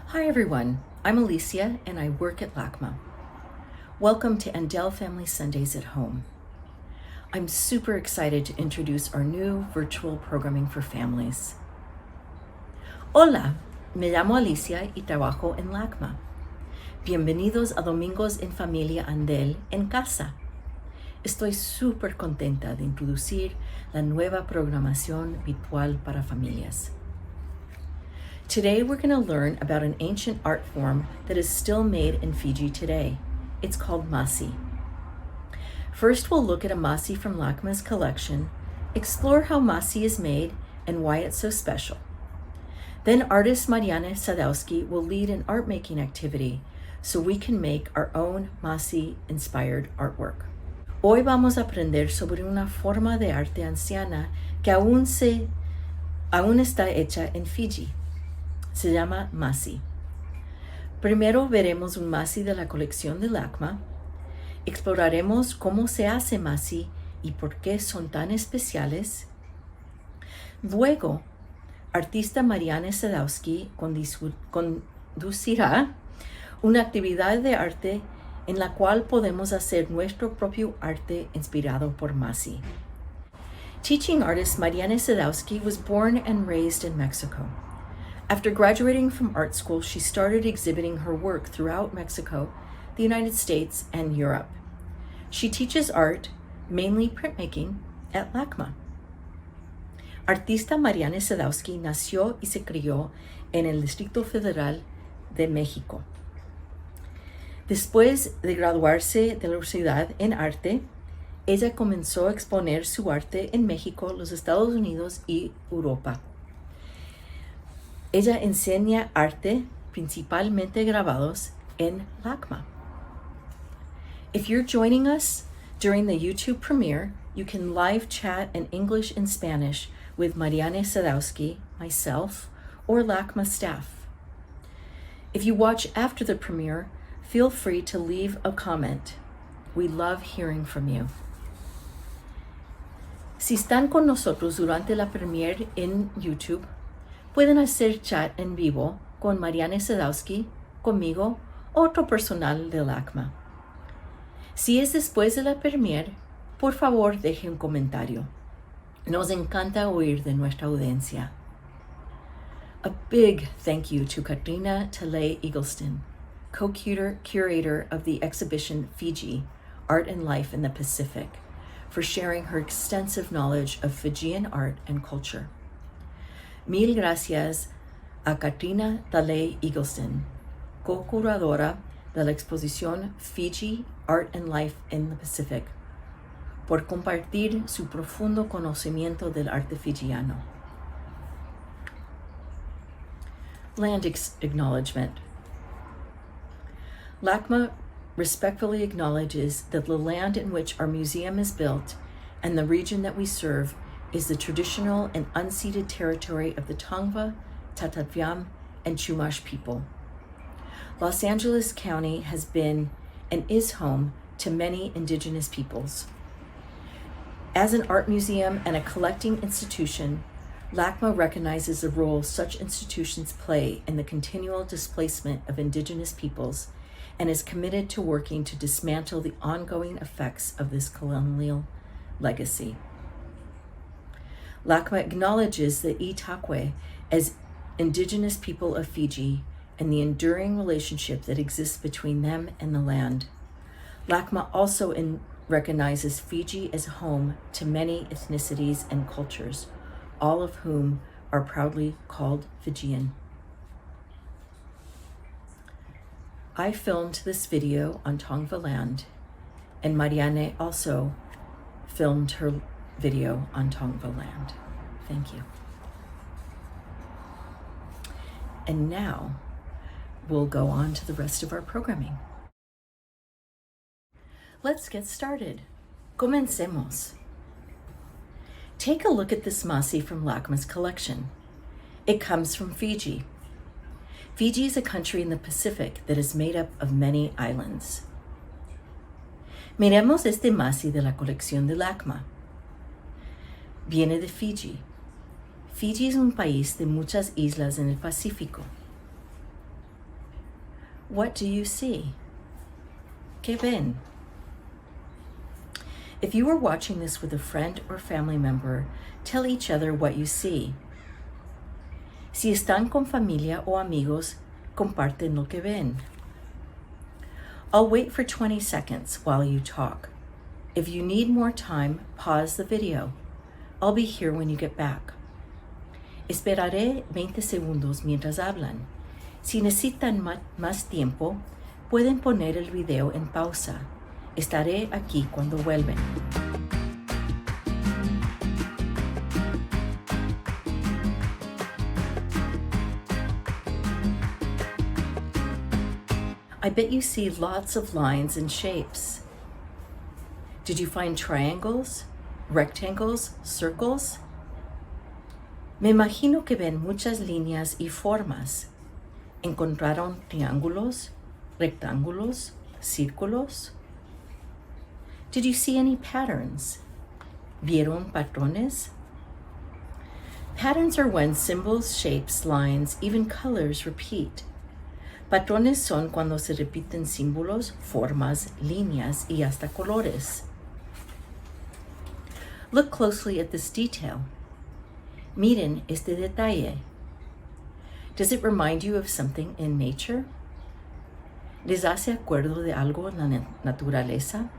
Hi everyone, I'm Alicia and I work at LACMA. Welcome to Andell Family Sundays at Home. I'm super excited to introduce our new virtual programming for families. Hola, me llamo Alicia y trabajo en LACMA. Bienvenidos a Domingos en Familia Andell en Casa. Estoy súper contenta de introducir la nueva programación virtual para familias. Today we're going to learn about an ancient art form that is still made in Fiji today. It's called Masi. First we'll look at a Masi from LACMA's collection, explore how Masi is made and why it's so special. Then artist Marianne Sadowski will lead an art making activity so we can make our own Masi inspired artwork. Hoy vamos a aprender sobre una forma de arte anciana que aún está hecha en Fiji. Se llama Masi. Primero veremos un Masi de la colección de LACMA. Exploraremos cómo se hace Masi y por qué son tan especiales. Luego, artista Marianne Sadowski conducirá una actividad de arte en la cual podemos hacer nuestro propio arte inspirado por Masi. Teaching artist Marianne Sadowski was born and raised in Mexico. After graduating from art school, she started exhibiting her work throughout Mexico, the United States, and Europe. She teaches art, mainly printmaking, at LACMA. Artista Marianne Sadowski nació y se crió en el Distrito Federal de México. Después de graduarse de la Universidad en Arte, ella comenzó a exponer su arte en México, los Estados Unidos y Europa. Ella enseña arte, principalmente grabados, en LACMA. If you're joining us during the YouTube premiere, you can live chat in English and Spanish with Marianne Sadowski, myself, or LACMA staff. If you watch after the premiere, feel free to leave a comment. We love hearing from you. Si están con nosotros durante la premiere en YouTube, pueden hacer chat en vivo con Marianne Sadowski, conmigo, otro personal de LACMA. Si es después de la premiere, por favor deje un comentario. Nos encanta oír de nuestra audiencia. A big thank you to Katrina Tale Eagleston, co-curator of the exhibition Fiji, Art and Life in the Pacific, for sharing her extensive knowledge of Fijian art and culture. Mil gracias a Katrina Tale Eagleston, co-curadora de la exposición Fiji, Art and Life in the Pacific, por compartir su profundo conocimiento del arte fijiano. Land acknowledgement. LACMA respectfully acknowledges that the land in which our museum is built and the region that we serve is the traditional and unceded territory of the Tongva, Tatavatiam, and Chumash people. Los Angeles County has been and is home to many indigenous peoples. As an art museum and a collecting institution, LACMA recognizes the role such institutions play in the continual displacement of indigenous peoples and is committed to working to dismantle the ongoing effects of this colonial legacy. LACMA acknowledges the Itakwe as indigenous people of Fiji and the enduring relationship that exists between them and the land. LACMA also recognizes Fiji as home to many ethnicities and cultures, all of whom are proudly called Fijian. I filmed this video on Tongva land, and Marianne also filmed her video on Tongva land. Thank you. And now we'll go on to the rest of our programming. Let's get started. Comencemos. Take a look at this Masi from LACMA's collection. It comes from Fiji. Fiji is a country in the Pacific that is made up of many islands. Miremos este Masi de la colección de LACMA. Viene de Fiji. Fiji es un país de muchas islas en el Pacífico. What do you see? ¿Qué ven? If you are watching this with a friend or family member, tell each other what you see. Si están con familia o amigos, comparten lo que ven. I'll wait for 20 seconds while you talk. If you need more time, pause the video. I'll be here when you get back. Esperaré 20 segundos mientras hablan. Si necesitan más tiempo, pueden poner el video en pausa. Estaré aquí cuando vuelven. I bet you see lots of lines and shapes. Did you find triangles, rectangles, circles? Me imagino que ven muchas líneas y formas. ¿Encontraron triángulos, rectángulos, círculos? Did you see any patterns? ¿Vieron patrones? Patterns are when symbols, shapes, lines, even colors repeat. Patrones son cuando se repiten símbolos, formas, líneas y hasta colores. Look closely at this detail. Miren este detalle. Does it remind you of something in nature? ¿Les hace acuerdo de algo en la naturaleza?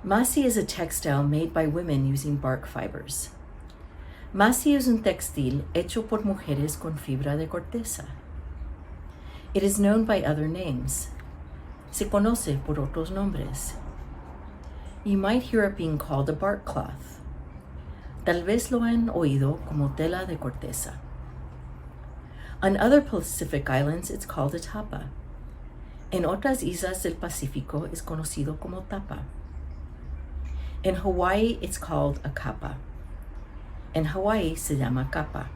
Masi is a textile made by women using bark fibers. Masi es un textil hecho por mujeres con fibra de corteza. It is known by other names. Se conoce por otros nombres. You might hear it being called a bark cloth. Tal vez lo han oído como tela de corteza. On other Pacific islands, it's called a tapa. En otras islas del Pacífico es conocido como tapa. In Hawaii, it's called a kapa. En Hawaii se llama kapa.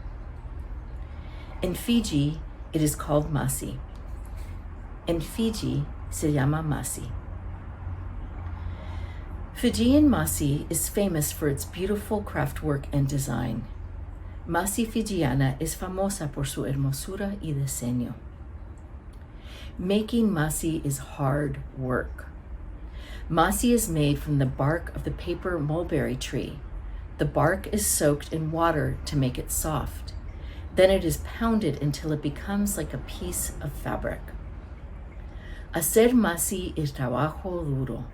In Fiji, it is called masi. En Fiji se llama masi. Fijian masi is famous for its beautiful craftwork and design. Masi Fijiana is famosa por su hermosura y diseño. Making masi is hard work. Masi is made from the bark of the paper mulberry tree. The bark is soaked in water to make it soft. Then it is pounded until it becomes like a piece of fabric. Hacer masi es trabajo duro.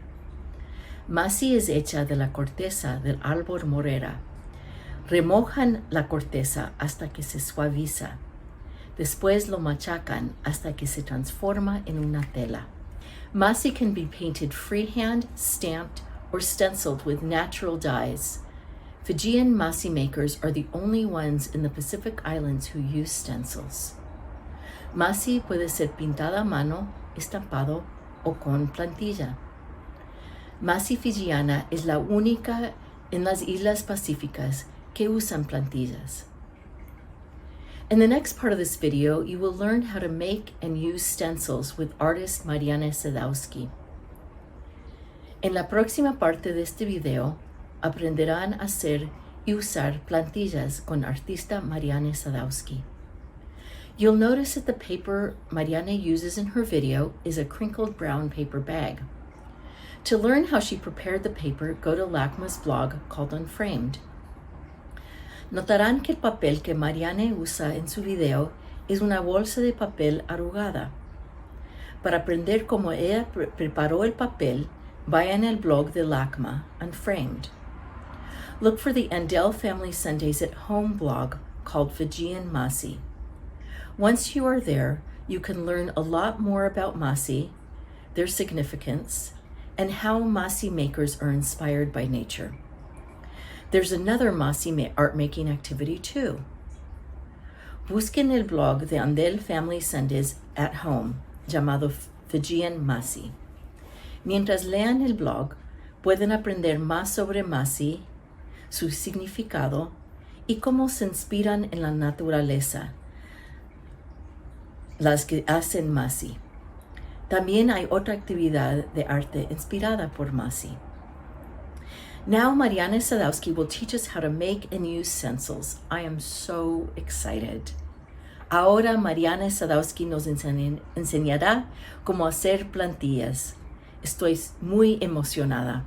Masi es hecha de la corteza del árbol morera. Remojan la corteza hasta que se suaviza. Después lo machacan hasta que se transforma en una tela. Masi can be painted freehand, stamped, or stenciled with natural dyes. Fijian masi makers are the only ones in the Pacific Islands who use stencils. Masi puede ser pintada a mano, estampado, o con plantilla. Masi Fijiana es la única en las Islas Pacíficas que usan plantillas. In the next part of this video, you will learn how to make and use stencils with artist Marianne Sadowski. En la próxima parte de este video, aprenderán a hacer y usar plantillas con artista Marianne Sadowski. You'll notice that the paper Marianne uses in her video is a crinkled brown paper bag. To learn how she prepared the paper, go to LACMA's blog called Unframed. Notarán que el papel que Marianne usa en su video es una bolsa de papel arrugada. Para aprender cómo ella preparó el papel, vayan al blog de LACMA, Unframed. Look for the Andell Family Sundays at Home blog called Fijian Masi. Once you are there, you can learn a lot more about masi, their significance, and how masi makers are inspired by nature. There's another masi art making activity too. Busquen el blog de Andell Family Sundays at Home, llamado Fijian Masi. Mientras lean el blog, pueden aprender más sobre masi, su significado y cómo se inspiran en la naturaleza, las que hacen masi. También hay otra actividad de arte inspirada por masi. Now Marianne Sadowski will teach us how to make and use stencils. I am so excited. Ahora Marianne Sadowski nos enseñará cómo hacer plantillas. Estoy muy emocionada.